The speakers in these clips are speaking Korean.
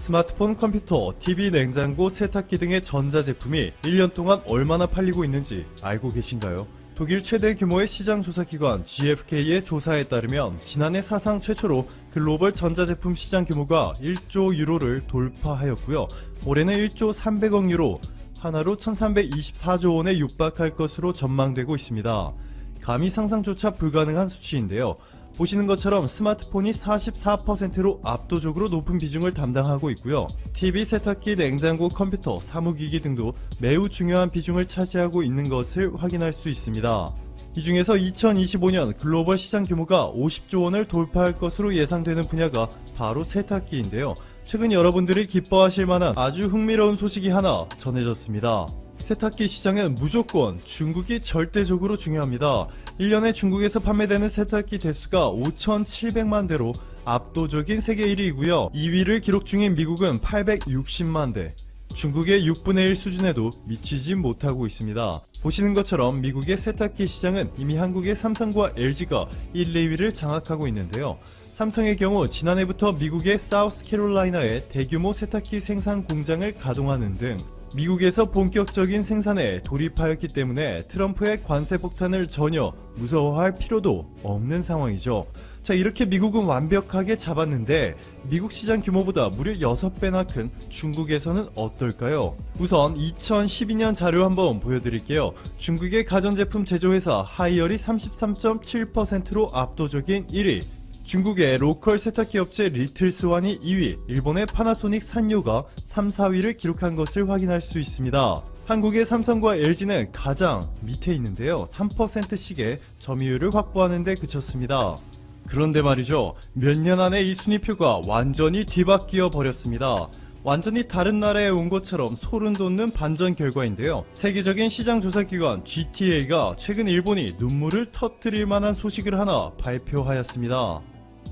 스마트폰, 컴퓨터, TV, 냉장고, 세탁기 등의 전자제품이 1년 동안 얼마나 팔리고 있는지 알고 계신가요? 독일 최대 규모의 시장 조사기관 GfK의 조사에 따르면 지난해 사상 최초로 글로벌 전자제품 시장 규모가 1조 유로를 돌파하였고요. 올해는 1조 300억 유로, 하나로 1324조 원에 육박할 것으로 전망되고 있습니다. 감히 상상조차 불가능한 수치인데요. 보시는 것처럼 스마트폰이 44%로 압도적으로 높은 비중을 담당하고 있고요. TV, 세탁기, 냉장고, 컴퓨터, 사무기기 등도 매우 중요한 비중을 차지하고 있는 것을 확인할 수 있습니다. 이 중에서 2025년 글로벌 시장 규모가 50조 원을 돌파할 것으로 예상되는 분야가 바로 세탁기인데요. 최근 여러분들이 기뻐하실 만한 아주 흥미로운 소식이 하나 전해졌습니다. 세탁기 시장은 무조건 중국이 절대적으로 중요합니다. 1년에 중국에서 판매되는 세탁기 대수가 5,700만 대로 압도적인 세계 1위이고요. 2위를 기록 중인 미국은 860만 대, 중국의 6분의 1 수준에도 미치지 못하고 있습니다. 보시는 것처럼 미국의 세탁기 시장은 이미 한국의 삼성과 LG가 1, 2위를 장악하고 있는데요. 삼성의 경우 지난해부터 미국의 사우스캐롤라이나에 대규모 세탁기 생산 공장을 가동하는 등 미국에서 본격적인 생산에 돌입하였기 때문에 트럼프의 관세 폭탄을 전혀 무서워할 필요도 없는 상황이죠. 자, 이렇게 미국은 완벽하게 잡았는데 미국 시장 규모보다 무려 6배나 큰 중국에서는 어떨까요? 우선 2012년 자료 한번 보여드릴게요. 중국의 가전제품 제조회사 하이얼이 33.7%로 압도적인 1위, 중국의 로컬 세탁기 업체 리틀스완이 2위, 일본의 파나소닉 산요가 3, 4위를 기록한 것을 확인할 수 있습니다. 한국의 삼성과 LG는 가장 밑에 있는데요. 3%씩의 점유율을 확보하는 데 그쳤습니다. 그런데 말이죠, 몇 년 안에 이 순위표가 완전히 뒤바뀌어 버렸습니다. 완전히 다른 나라에 온 것처럼 소름 돋는 반전 결과인데요. 세계적인 시장 조사기관 GTA가 최근 일본이 눈물을 터뜨릴 만한 소식을 하나 발표하였습니다.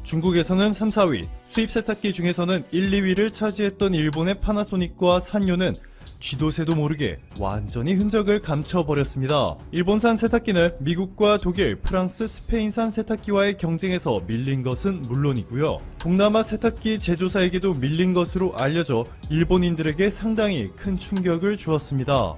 중국에서는 3, 4위, 수입 세탁기 중에서는 1, 2위를 차지했던 일본의 파나소닉과 산요는 쥐도 새도 모르게 완전히 흔적을 감춰버렸습니다. 일본산 세탁기는 미국과 독일, 프랑스, 스페인산 세탁기와의 경쟁에서 밀린 것은 물론이고요. 동남아 세탁기 제조사에게도 밀린 것으로 알려져 일본인들에게 상당히 큰 충격을 주었습니다.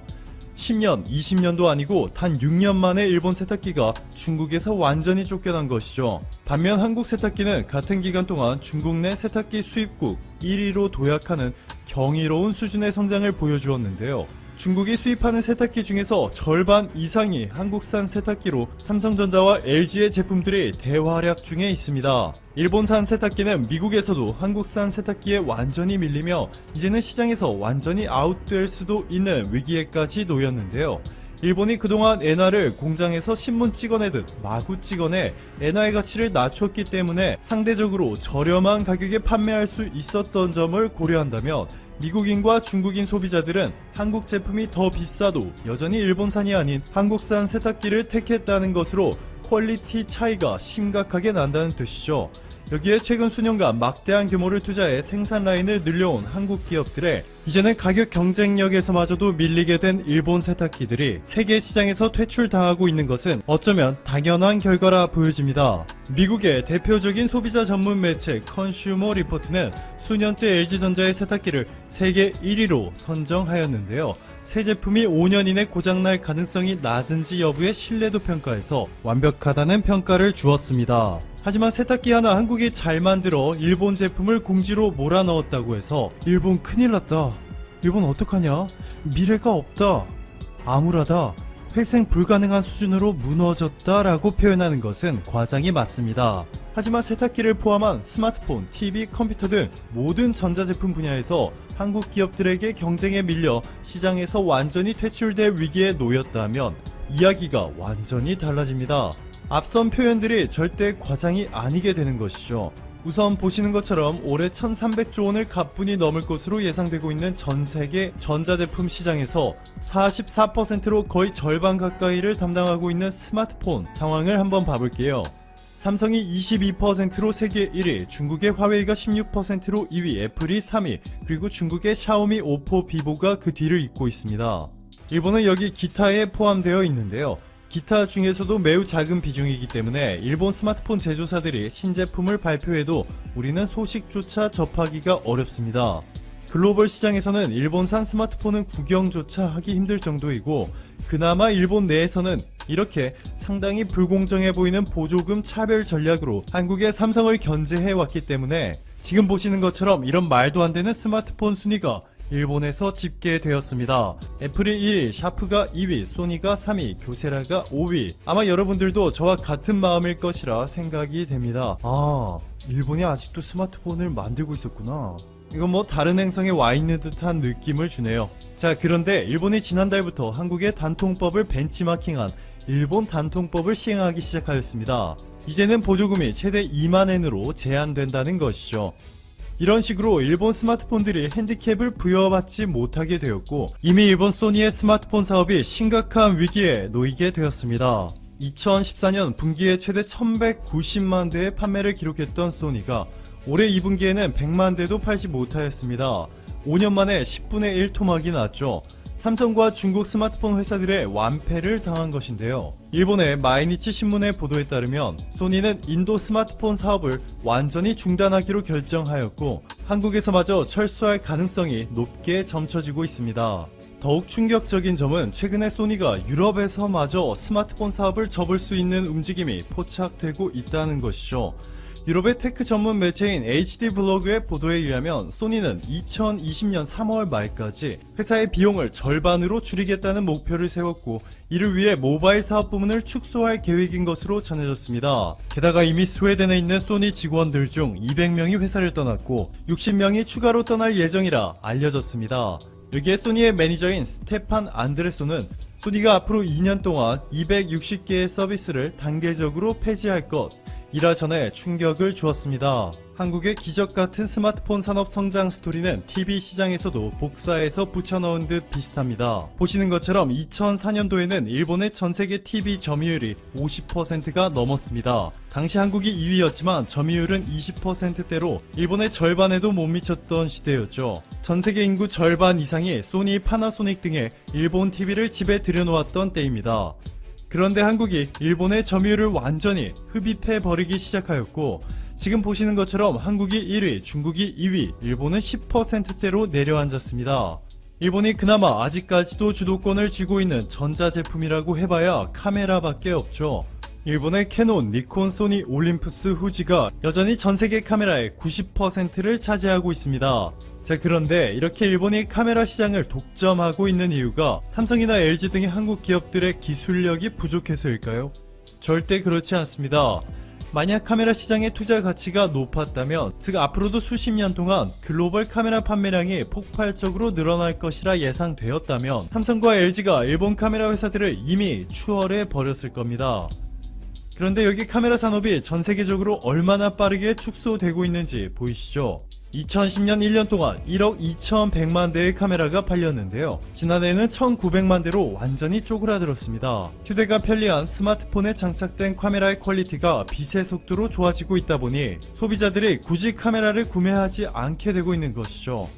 10년, 20년도 아니고 단 6년 만에 일본 세탁기가 중국에서 완전히 쫓겨난 것이죠. 반면 한국 세탁기는 같은 기간 동안 중국 내 세탁기 수입국 1위로 도약하는 경이로운 수준의 성장을 보여주었는데요. 중국이 수입하는 세탁기 중에서 절반 이상이 한국산 세탁기로 삼성전자와 LG의 제품들이 대활약 중에 있습니다. 일본산 세탁기는 미국에서도 한국산 세탁기에 완전히 밀리며 이제는 시장에서 완전히 아웃될 수도 있는 위기에까지 놓였는데요. 일본이 그동안 엔화를 공장에서 신문 찍어내듯 마구 찍어내 엔화의 가치를 낮췄기 때문에 상대적으로 저렴한 가격에 판매할 수 있었던 점을 고려한다면 미국인과 중국인 소비자들은 한국 제품이 더 비싸도 여전히 일본산이 아닌 한국산 세탁기를 택했다는 것으로 퀄리티 차이가 심각하게 난다는 뜻이죠. 여기에 최근 수년간 막대한 규모를 투자해 생산 라인을 늘려온 한국 기업들의 이제는 가격 경쟁력에서마저도 밀리게 된 일본 세탁기들이 세계 시장에서 퇴출당하고 있는 것은 어쩌면 당연한 결과라 보여집니다. 미국의 대표적인 소비자 전문 매체 컨슈머 리포트는 수년째 LG전자의 세탁기를 세계 1위로 선정하였는데요. 새 제품이 5년 이내 고장날 가능성이 낮은지 여부의 신뢰도 평가에서 완벽하다는 평가를 주었습니다. 하지만 세탁기 하나 한국이 잘 만들어 일본 제품을 공지로 몰아넣었다고 해서 일본 큰일 났다, 일본 어떡하냐, 미래가 없다, 암울하다, 회생 불가능한 수준으로 무너졌다 라고 표현하는 것은 과장이 맞습니다. 하지만 세탁기를 포함한 스마트폰, TV, 컴퓨터 등 모든 전자제품 분야에서 한국 기업들에게 경쟁에 밀려 시장에서 완전히 퇴출될 위기에 놓였다면 이야기가 완전히 달라집니다. 앞선 표현들이 절대 과장이 아니게 되는 것이죠. 우선 보시는 것처럼 올해 1300조 원을 가뿐히 넘을 것으로 예상되고 있는 전 세계 전자제품 시장에서 44%로 거의 절반 가까이를 담당하고 있는 스마트폰 상황을 한번 봐볼게요. 삼성이 22%로 세계 1위, 중국의 화웨이가 16%로 2위, 애플이 3위, 그리고 중국의 샤오미, 오포, 비보가 그 뒤를 잇고 있습니다. 일본은 여기 기타에 포함되어 있는데요. 기타 중에서도 매우 작은 비중이기 때문에 일본 스마트폰 제조사들이 신제품을 발표해도 우리는 소식조차 접하기가 어렵습니다. 글로벌 시장에서는 일본산 스마트폰은 구경조차 하기 힘들 정도이고, 그나마 일본 내에서는 이렇게 상당히 불공정해 보이는 보조금 차별 전략으로 한국의 삼성을 견제해 왔기 때문에 지금 보시는 것처럼 이런 말도 안 되는 스마트폰 순위가 일본에서 집계되었습니다. 애플이 1위, 샤프가 2위, 소니가 3위, 교세라가 5위. 아마 여러분들도 저와 같은 마음일 것이라 생각이 됩니다. 아, 일본이 아직도 스마트폰을 만들고 있었구나. 이건 뭐 다른 행성에 와 있는 듯한 느낌을 주네요. 자, 그런데 일본이 지난달부터 한국의 단통법을 벤치마킹한 일본 단통법을 시행하기 시작하였습니다. 이제는 보조금이 최대 2만엔으로 제한된다는 것이죠. 이런 식으로 일본 스마트폰들이 핸디캡을 부여받지 못하게 되었고, 이미 일본 소니의 스마트폰 사업이 심각한 위기에 놓이게 되었습니다. 2014년 분기에 최대 1190만 대의 판매를 기록했던 소니가 올해 2분기에는 100만 대도 팔지 못하였습니다. 5년 만에 10분의 1 토막이 났죠. 삼성과 중국 스마트폰 회사들의 완패를 당한 것인데요. 일본의 마이니치 신문의 보도에 따르면 소니는 인도 스마트폰 사업을 완전히 중단하기로 결정하였고, 한국에서마저 철수할 가능성이 높게 점쳐지고 있습니다. 더욱 충격적인 점은 최근에 소니가 유럽에서마저 스마트폰 사업을 접을 수 있는 움직임이 포착되고 있다는 것이죠. 유럽의 테크 전문 매체인 HD 블로그의 보도에 의하면 소니는 2020년 3월 말까지 회사의 비용을 절반으로 줄이겠다는 목표를 세웠고, 이를 위해 모바일 사업 부문을 축소할 계획인 것으로 전해졌습니다. 게다가 이미 스웨덴에 있는 소니 직원들 중 200명이 회사를 떠났고 60명이 추가로 떠날 예정이라 알려졌습니다. 여기에 소니의 매니저인 스테판 안드레소는 소니가 앞으로 2년 동안 260개의 서비스를 단계적으로 폐지할 것 이라 전에 충격을 주었습니다. 한국의 기적같은 스마트폰 산업 성장 스토리는 TV 시장에서도 복사해서 붙여넣은 듯 비슷합니다. 보시는 것처럼 2004년도에는 일본의 전세계 TV 점유율이 50%가 넘었습니다. 당시 한국이 2위였지만 점유율은 20%대로 일본의 절반에도 못 미쳤던 시대였죠. 전세계 인구 절반 이상이 소니, 파나소닉 등의 일본 TV를 집에 들여놓았던 때입니다. 그런데 한국이 일본의 점유율을 완전히 흡입해 버리기 시작하였고, 지금 보시는 것처럼 한국이 1위, 중국이 2위, 일본은 10%대로 내려앉았습니다. 일본이 그나마 아직까지도 주도권을 쥐고 있는 전자제품이라고 해봐야 카메라밖에 없죠. 일본의 캐논, 니콘, 소니, 올림푸스, 후지가 여전히 전세계 카메라의 90%를 차지하고 있습니다. 자, 그런데 이렇게 일본이 카메라 시장을 독점하고 있는 이유가 삼성이나 LG 등의 한국 기업들의 기술력이 부족해서일까요? 절대 그렇지 않습니다. 만약 카메라 시장의 투자 가치가 높았다면, 즉 앞으로도 수십 년 동안 글로벌 카메라 판매량이 폭발적으로 늘어날 것이라 예상되었다면 삼성과 LG가 일본 카메라 회사들을 이미 추월해 버렸을 겁니다. 그런데 여기 카메라 산업이 전 세계적으로 얼마나 빠르게 축소되고 있는지 보이시죠? 2010년 1년 동안 1억 2100만 대의 카메라가 팔렸는데요. 지난해에는 1900만 대로 완전히 쪼그라들었습니다. 휴대가 편리한 스마트폰에 장착된 카메라의 퀄리티가 빛의 속도로 좋아지고 있다 보니 소비자들이 굳이 카메라를 구매하지 않게 되고 있는 것이죠.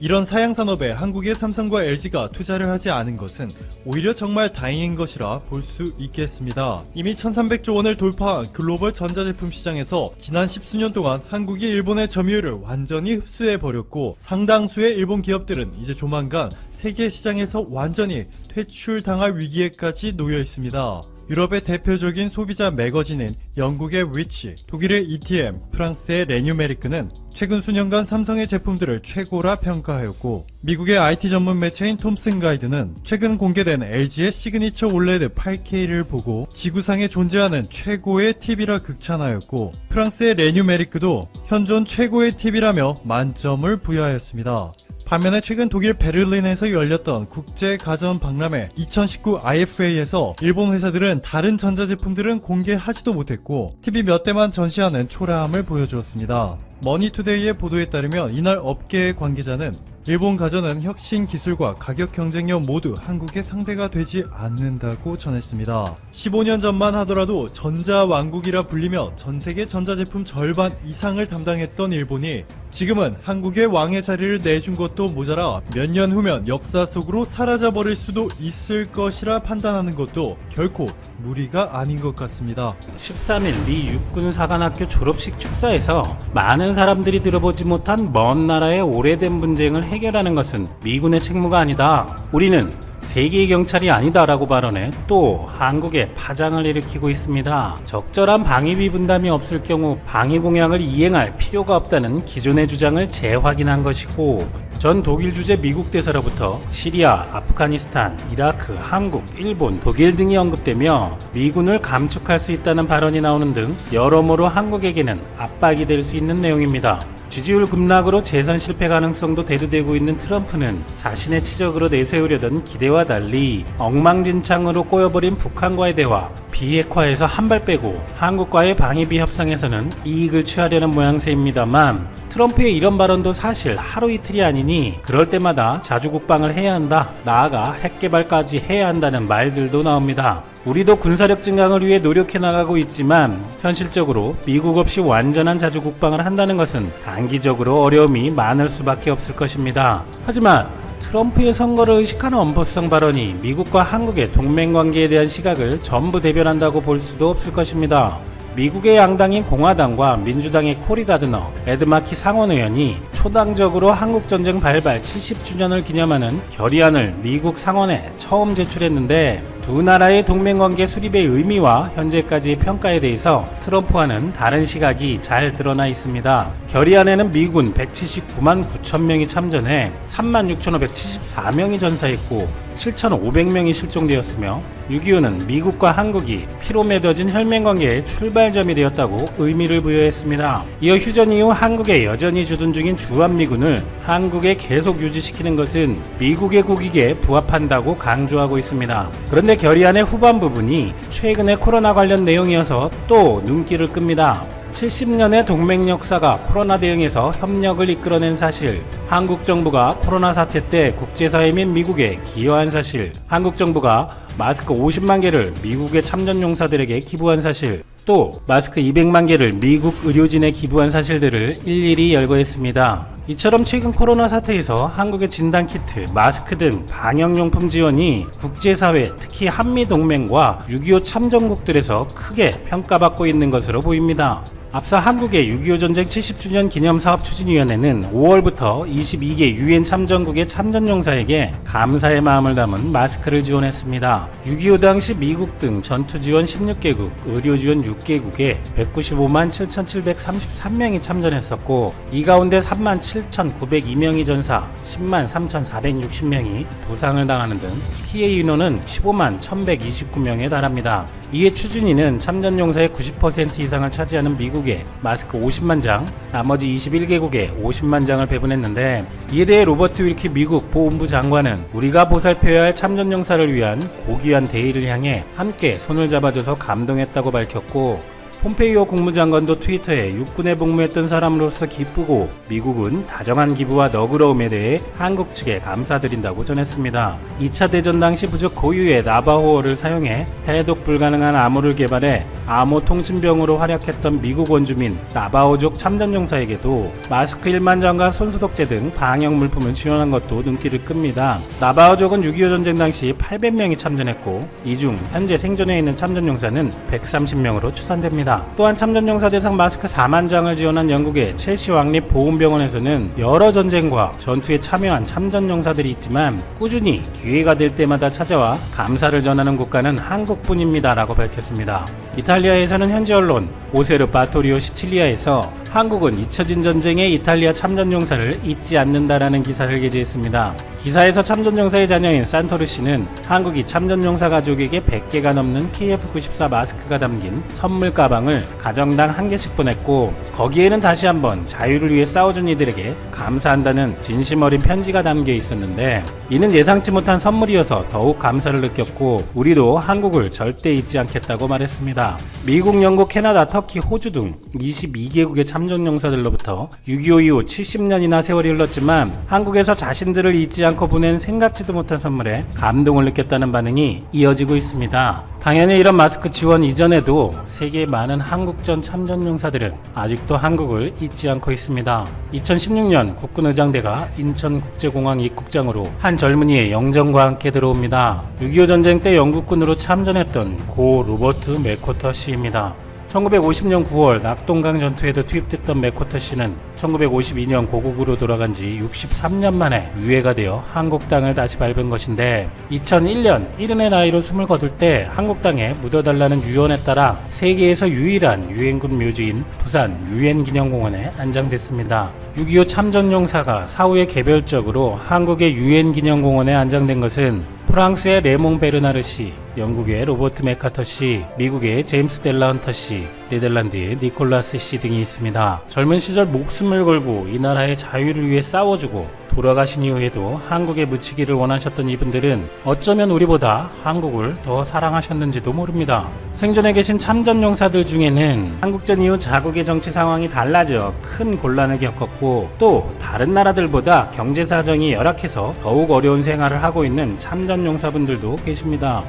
이런 사양 산업에 한국의 삼성과 LG가 투자를 하지 않은 것은 오히려 정말 다행인 것이라 볼 수 있겠습니다. 이미 1300조 원을 돌파한 글로벌 전자제품 시장에서 지난 10수년 동안 한국이 일본의 점유율을 완전히 흡수해버렸고, 상당수의 일본 기업들은 이제 조만간 세계 시장에서 완전히 퇴출당할 위기에까지 놓여 있습니다. 유럽의 대표적인 소비자 매거진인 영국의 위치, 독일의 ETM, 프랑스의 레뉴메리크는 최근 수년간 삼성의 제품들을 최고라 평가하였고, 미국의 IT 전문 매체인 톰슨 가이드는 최근 공개된 LG의 시그니처 올레드 8K를 보고 지구상에 존재하는 최고의 TV라 극찬하였고, 프랑스의 레뉴메리크도 현존 최고의 TV라며 만점을 부여하였습니다. 반면에 최근 독일 베를린에서 열렸던 국제 가전 박람회 2019 IFA에서 일본 회사들은 다른 전자제품들은 공개하지도 못했고 TV 몇 대만 전시하는 초라함을 보여주었습니다. 머니투데이의 보도에 따르면 이날 업계의 관계자는 일본 가전은 혁신 기술과 가격 경쟁력 모두 한국의 상대가 되지 않는다고 전했습니다. 15년 전만 하더라도 전자왕국이라 불리며 전세계 전자제품 절반 이상을 담당했던 일본이 지금은 한국의 왕의 자리를 내준 것도 모자라 몇 년 후면 역사 속으로 사라져버릴 수도 있을 것이라 판단하는 것도 결코 무리가 아닌 것 같습니다. 13일 미 육군사관학교 졸업식 축사에서 많은 사람들이 들어보지 못한 먼 나라의 오래된 분쟁을 해결하는 것은 미군의 책무가 아니다. 우리는 세계의 경찰이 아니다라고 발언해 또 한국에 파장을 일으키고 있습니다. 적절한 방위비 분담이 없을 경우 방위 공약을 이행할 필요가 없다는 기존의 주장을 재확인한 것이고, 전 독일 주재 미국 대사로부터 시리아, 아프가니스탄, 이라크, 한국, 일본, 독일 등이 언급되며 미군을 감축할 수 있다는 발언이 나오는 등 여러모로 한국에게는 압박이 될 수 있는 내용입니다. 지지율 급락으로 재선 실패 가능성도 대두되고 있는 트럼프는 자신의 치적으로 내세우려던 기대와 달리 엉망진창으로 꼬여버린 북한과의 대화, 비핵화에서 한 발 빼고 한국과의 방위비 협상에서는 이익을 취하려는 모양새입니다만, 트럼프의 이런 발언도 사실 하루 이틀이 아니니 그럴 때마다 자주 국방을 해야 한다, 나아가 핵개발까지 해야 한다는 말들도 나옵니다. 우리도 군사력 증강을 위해 노력해 나가고 있지만 현실적으로 미국 없이 완전한 자주 국방을 한다는 것은 단기적으로 어려움이 많을 수밖에 없을 것입니다. 하지만 트럼프의 선거를 의식하는 엄포성 발언이 미국과 한국의 동맹관계에 대한 시각을 전부 대변한다고 볼 수도 없을 것입니다. 미국의 양당인 공화당과 민주당의 코리 가드너, 에드마키 상원의원이 초당적으로 한국전쟁 발발 70주년을 기념하는 결의안을 미국 상원에 처음 제출했는데, 두 나라의 동맹관계 수립의 의미와 현재까지의 평가에 대해서 트럼프와는 다른 시각이 잘 드러나 있습니다. 결의안에는 미군 179만 9천 명이 참전해 36,574명이 전사했고 7,500명이 실종되었으며, 6.25는 미국과 한국이 피로 맺어진 혈맹관계의 출발점이 되었다고 의미를 부여했습니다. 이어 휴전 이후 한국에 여전히 주둔 중인 주한미군을 한국에 계속 유지시키는 것은 미국의 국익에 부합한다고 강조하고 있습니다. 그런데 결의안의 후반 부분이 최근의 코로나 관련 내용이어서 또 눈길을 끕니다. 70년의 동맹 역사가 코로나 대응에서 협력을 이끌어낸 사실, 한국 정부가 코로나 사태 때 국제사회 및 미국에 기여한 사실, 한국 정부가 마스크 50만 개를 미국의 참전용사들에게 기부한 사실, 또 마스크 200만 개를 미국 의료진에 기부한 사실들을 일일이 열거했습니다. 이처럼 최근 코로나 사태에서 한국의 진단키트, 마스크 등 방역용품 지원이 국제사회, 특히 한미동맹과 6.25 참전국들에서 크게 평가받고 있는 것으로 보입니다. 앞서 한국의 6.25 전쟁 70주년 기념사업추진위원회는 5월부터 22개 유엔 참전국의 참전용사에게 감사의 마음을 담은 마스크를 지원했습니다. 6.25 당시 미국 등 전투지원 16개국, 의료지원 6개국에 195만 7,733명이 참전했었고, 이 가운데 3만 7,902명이 전사, 10만 3,460명이 부상을 당하는 등 피해 인원은 15만 1,129명에 달합니다. 이에 추진위는 참전용사의 90% 이상을 차지하는 미국에 마스크 50만 장, 나머지 21개국에 50만 장을 배분했는데, 이에 대해 로버트 윌키 미국 보훈부 장관은 우리가 보살펴야 할 참전용사를 위한 고귀한 대의를 향해 함께 손을 잡아줘서 감동했다고 밝혔고, 폼페이오 국무장관도 트위터에 육군에 복무했던 사람으로서 기쁘고 미국은 다정한 기부와 너그러움에 대해 한국 측에 감사드린다고 전했습니다. 2차 대전 당시 부족 고유의 나바호어를 사용해 해독 불가능한 암호를 개발해 암호 통신병으로 활약했던 미국 원주민 나바호족 참전용사에게도 마스크 1만 장과 손소독제 등 방역 물품을 지원한 것도 눈길을 끕니다. 나바호족은 6.25 전쟁 당시 800명이 참전했고, 이 중 현재 생존해 있는 참전용사는 130명으로 추산됩니다. 또한 참전용사 대상 마스크 4만 장을 지원한 영국의 첼시 왕립 보훈병원에서는 여러 전쟁과 전투에 참여한 참전용사들이 있지만 꾸준히 기회가 될 때마다 찾아와 감사를 전하는 국가는 한국뿐입니다라고 밝혔습니다. 이탈리아에서는 현지 언론 오세르 바토리오 시칠리아에서 한국은 잊혀진 전쟁의 이탈리아 참전용사를 잊지 않는다라는 기사를 게재했습니다. 기사에서 참전용사의 자녀인 산토르 씨는 한국이 참전용사 가족에게 100개가 넘는 KF94 마스크가 담긴 선물 가방을 가정당 1개씩 보냈고, 거기에는 다시 한번 자유를 위해 싸워준 이들에게 감사한다는 진심 어린 편지가 담겨 있었는데, 이는 예상치 못한 선물이어서 더욱 감사를 느꼈고 우리도 한국을 절대 잊지 않겠다고 말했습니다. 미국, 영국, 캐나다, 터키, 호주 등 22개국의 참전용사들로부터 6.25 이후 70년이나 세월이 흘렀지만 한국에서 자신들을 잊지 않고 보낸 생각지도 못한 선물에 감동을 느꼈다는 반응이 이어지고 있습니다. 당연히 이런 마스크 지원 이전에도 세계의 많은 한국전 참전용사들은 아직도 한국을 잊지 않고 있습니다. 2016년 국군의장대가 인천국제공항 입국장으로 한 젊은이의 영정과 함께 들어옵니다. 6.25 전쟁 때 영국군으로 참전했던 고 로버트 맥코터 씨입니다. 1950년 9월 낙동강 전투에도 투입됐던 맥코터 씨는 1952년 고국으로 돌아간 지 63년 만에 유해가 되어 한국 땅을 다시 밟은 것인데 2001년 70의 나이로 숨을 거둘 때 한국 땅에 묻어달라는 유언에 따라 세계에서 유일한 유엔군 묘지인 부산 유엔기념공원에 안장됐습니다. 6.25 참전용사가 사후에 개별적으로 한국의 유엔기념공원에 안장된 것은 프랑스의 레몽 베르나르 씨, 영국의 로버트 맥카터 씨, 미국의 제임스 델라 헌터 씨, 네덜란드의 니콜라스 씨 등이 있습니다. 젊은 시절 목숨을 걸고 이 나라의 자유를 위해 싸워주고 돌아가신 이후에도 한국에 묻히기를 원하셨던 이분들은 어쩌면 우리보다 한국을 더 사랑하셨는지도 모릅니다. 생존해 계신 참전용사들 중에는 한국전 이후 자국의 정치 상황이 달라져 큰 곤란을 겪었고 또 다른 나라들보다 경제 사정이 열악해서 더욱 어려운 생활을 하고 있는 참전용사분들도 계십니다.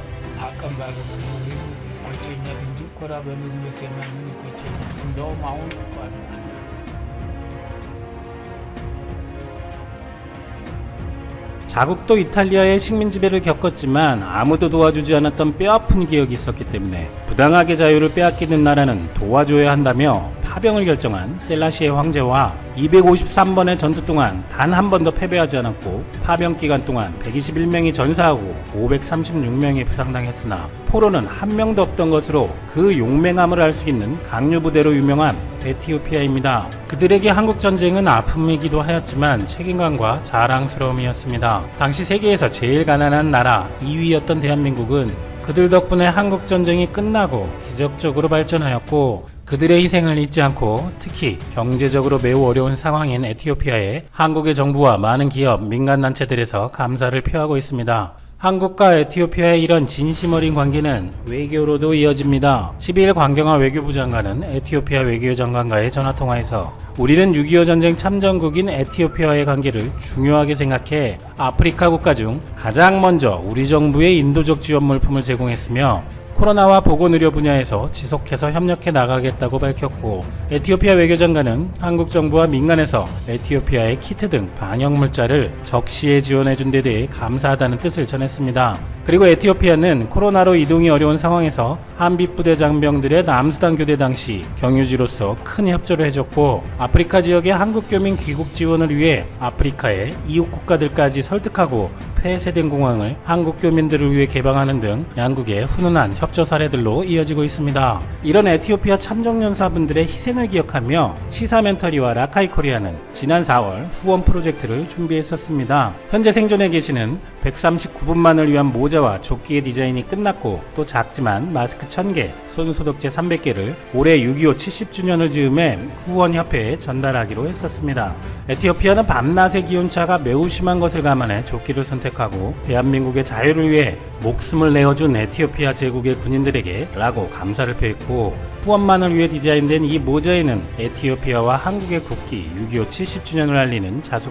자국도 이탈리아의 식민 지배를 겪었지만 아무도 도와주지 않았던 뼈아픈 기억이 있었기 때문에 부당하게 자유를 빼앗기는 나라는 도와줘야 한다며 파병을 결정한 셀라시의 황제와 253번의 전투 동안 단 한 번도 패배하지 않았고 파병 기간 동안 121명이 전사하고 536명이 부상당했으나 포로는 한 명도 없던 것으로 그 용맹함을 알 수 있는 강류 부대로 유명한 에티오피아입니다. 그들에게 한국 전쟁은 아픔이기도 하였지만 책임감과 자랑스러움이었습니다. 당시 세계에서 제일 가난한 나라 2위였던 대한민국은 그들 덕분에 한국 전쟁이 끝나고 기적적으로 발전하였고 그들의 희생을 잊지 않고 특히 경제적으로 매우 어려운 상황인 에티오피아에 한국의 정부와 많은 기업, 민간단체들에서 감사를 표하고 있습니다. 한국과 에티오피아의 이런 진심 어린 관계는 외교로도 이어집니다. 12일 광경화 외교부 장관은 에티오피아 외교장관과의 전화통화에서 우리는 6.25 전쟁 참전국인 에티오피아와의 관계를 중요하게 생각해 아프리카 국가 중 가장 먼저 우리 정부의 인도적 지원 물품을 제공했으며 코로나와 보건의료 분야에서 지속해서 협력해 나가겠다고 밝혔고 에티오피아 외교장관은 한국 정부와 민간에서 에티오피아의 키트 등 방역 물자를 적시에 지원해준 데 대해 감사하다는 뜻을 전했습니다. 그리고 에티오피아는 코로나로 이동이 어려운 상황에서 한빛부대 장병들의 남수단 교대 당시 경유지로서 큰 협조를 해줬고 아프리카 지역의 한국 교민 귀국 지원을 위해 아프리카의 이웃 국가들까지 설득하고 폐쇄된 공항을 한국 교민들을 위해 개방하는 등 양국의 훈훈한 협조 사례들로 이어지고 있습니다. 이런 에티오피아 참전용사분들의 희생을 기억하며 시사멘터리와 라카이 코리아는 지난 4월 후원 프로젝트를 준비했었습니다. 현재 생존해 계시는 139분만을 위한 모자와 조끼의 디자인이 끝났고 또 작지만 마스크 1000개, 손소독제 300개를 올해 6.25 70주년을 즈음해 후원협회에 전달하기로 했었습니다. 에티오피아는 밤낮의 기온차가 매우 심한 것을 감안해 조끼를 선택하고 대한민국의 자유를 위해 목숨을 내어준 에티오피아 제국의 군인들에게 라고 감사를 표했고 후원만을 위해 디자인된 이 모자에는 에티오피아와 한국의 국기 6.25 70주년을 알리는 자수